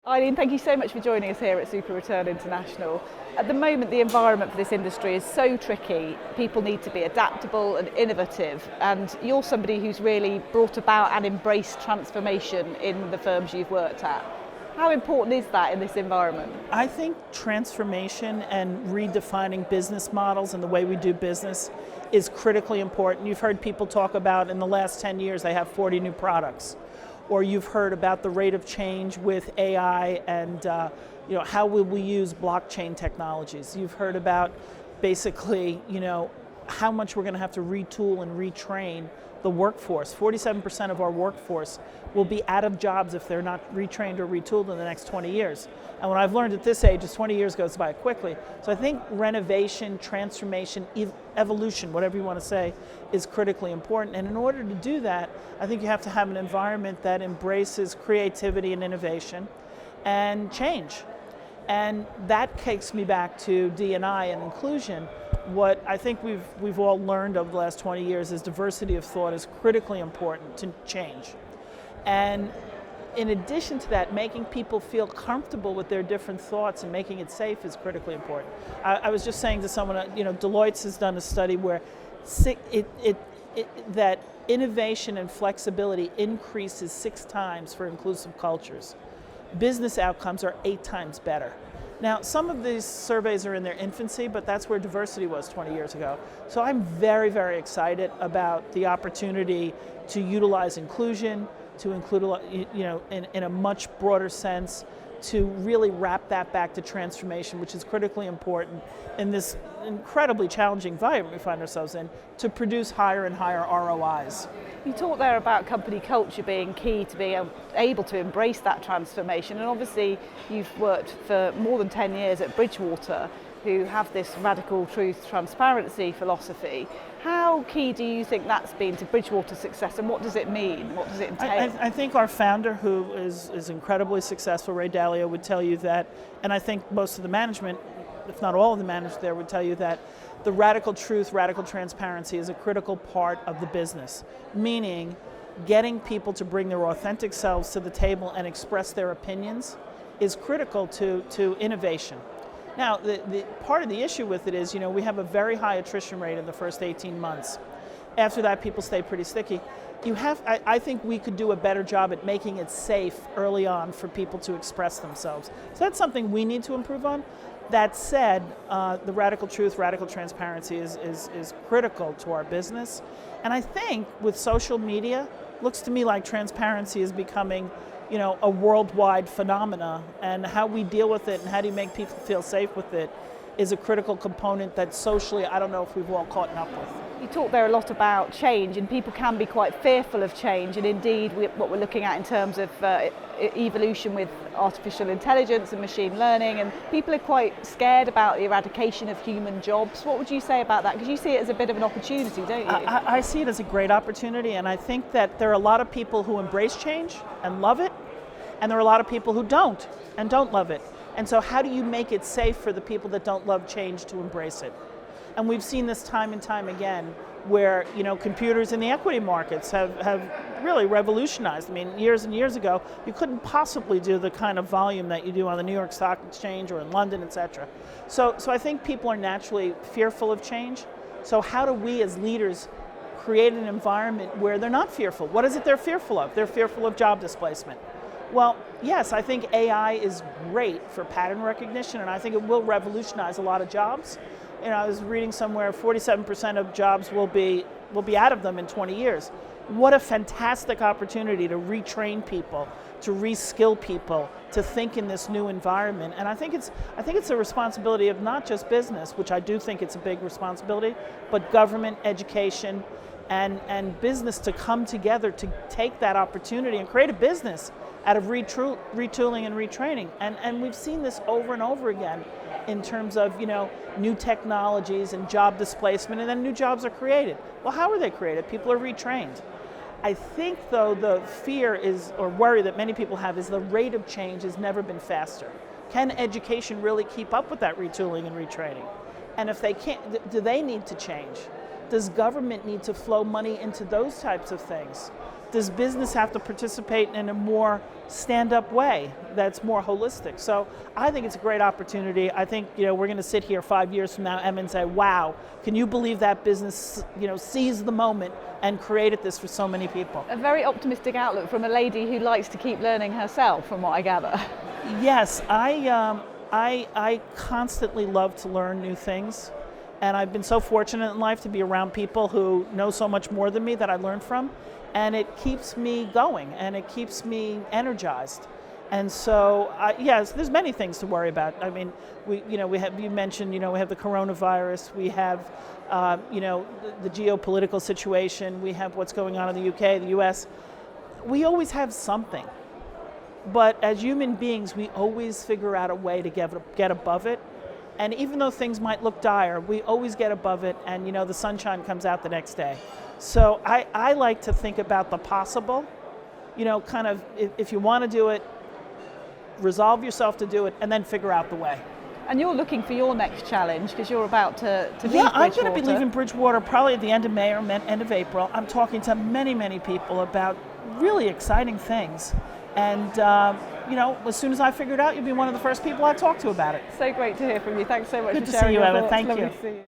Eileen, thank you so much for joining us here at Super Return International. At the moment, the environment for this industry is so tricky. People need to be adaptable and innovative, and you're somebody who's really brought about and embraced transformation in the firms you've worked at. How important is that in this environment? I think transformation and redefining business models and the way we do business is critically important. You've heard people talk about in the last 10 years they have 40 new products. Or you've heard about the rate of change with AI and how will we use blockchain technologies. You've heard about basically how much we're going to have to retool and retrain the workforce. 47% of our workforce will be out of jobs if they're not retrained or retooled in the next 20 years. And what I've learned at this age is 20 years goes by quickly. So I think renovation, transformation, evolution, whatever you want to say, is critically important. And in order to do that, I think you have to have an environment that embraces creativity and innovation and change. And that takes me back to D&I and inclusion. What I think we've all learned over the last 20 years is diversity of thought is critically important to change. And in addition to that, making people feel comfortable with their different thoughts and making it safe is critically important. I was just saying to someone, Deloitte has done a study where that innovation and flexibility increases 6 times for inclusive cultures. Business outcomes are 8 times better. Now, some of these surveys are in their infancy, but that's where diversity was 20 years ago. So I'm very, very excited about the opportunity to utilize inclusion, to include, in a much broader sense, to really wrap that back to transformation, which is critically important in this incredibly challenging environment we find ourselves in, to produce higher and higher ROIs. You talked there about company culture being key to being able to embrace that transformation, and obviously you've worked for more than 10 years at Bridgewater, who have this radical truth transparency philosophy. How key do you think that's been to Bridgewater's success, and what does it mean? What does it entail? I think our founder, who is incredibly successful, Ray Dalio, would tell you that, and I think most of the management, if not all of the management there, would tell you that the radical truth, radical transparency is a critical part of the business, meaning getting people to bring their authentic selves to the table and express their opinions is critical to innovation. Now, the part of the issue with it is, we have a very high attrition rate in the first 18 months. After that, people stay pretty sticky. I think we could do a better job at making it safe early on for people to express themselves. So that's something we need to improve on. That said, the radical truth, radical transparency is critical to our business. And I think with social media, looks to me like transparency is becoming a worldwide phenomena, and how we deal with it and how do you make people feel safe with it is a critical component that socially I don't know if we've all caught up with. You talk there a lot about change, and people can be quite fearful of change, and indeed what we're looking at in terms of evolution with artificial intelligence and machine learning, and people are quite scared about the eradication of human jobs. What would you say about that? Because you see it as a bit of an opportunity, don't you? I see it as a great opportunity, and I think that there are a lot of people who embrace change and love it, and there are a lot of people who don't and don't love it. And so how do you make it safe for the people that don't love change to embrace it? And we've seen this time and time again where computers in the equity markets have really revolutionized. I mean, years and years ago, you couldn't possibly do the kind of volume that you do on the New York Stock Exchange or in London, et cetera. So I think people are naturally fearful of change. So how do we as leaders create an environment where they're not fearful? What is it they're fearful of? They're fearful of job displacement. Well, yes, I think AI is great for pattern recognition, and I think it will revolutionize a lot of jobs. I was reading somewhere 47% of jobs will be out of them in 20 years. What a fantastic opportunity to retrain people, to reskill people, to think in this new environment. And I think it's a responsibility of not just business, which I do think it's a big responsibility, but government, education, and business to come together to take that opportunity and create a business out of retooling and retraining. And we've seen this over and over again in terms of new technologies and job displacement, and then new jobs are created. Well, how are they created? People are retrained. I think, though, the fear is, or worry that many people have, is the rate of change has never been faster. Can education really keep up with that retooling and retraining? And if they can't, do they need to change? Does government need to flow money into those types of things does business have to participate in a more stand-up way that's more holistic? So I think it's a great opportunity. I think we're going to sit here 5 years from now, Emma, and say, wow, can you believe that business seized the moment and created this for so many people? A very optimistic outlook from a lady who likes to keep learning herself, from what I gather. Yes, I constantly love to learn new things. And I've been so fortunate in life to be around people who know so much more than me that I learn from. And it keeps me going and it keeps me energized. And so, yes, there's many things to worry about. I mean, we have, you mentioned, we have the coronavirus, we have, the geopolitical situation, we have what's going on in the UK, the US. We always have something. But as human beings, we always figure out a way to get above it. And even though things might look dire, we always get above it and the sunshine comes out the next day. So I like to think about the possible, kind of if you want to do it, resolve yourself to do it and then figure out the way. And you're looking for your next challenge because you're about to leave Bridgewater. Yeah, I'm going to be leaving Bridgewater probably at the end of May or end of April. I'm talking to many, many people about really exciting things. And, as soon as I figure it out, you'll be one of the first people I talk to about it. So great to hear from you. Thanks so much Good for to sharing see you, your Emma. thoughts. Thank Lovely you. to see you.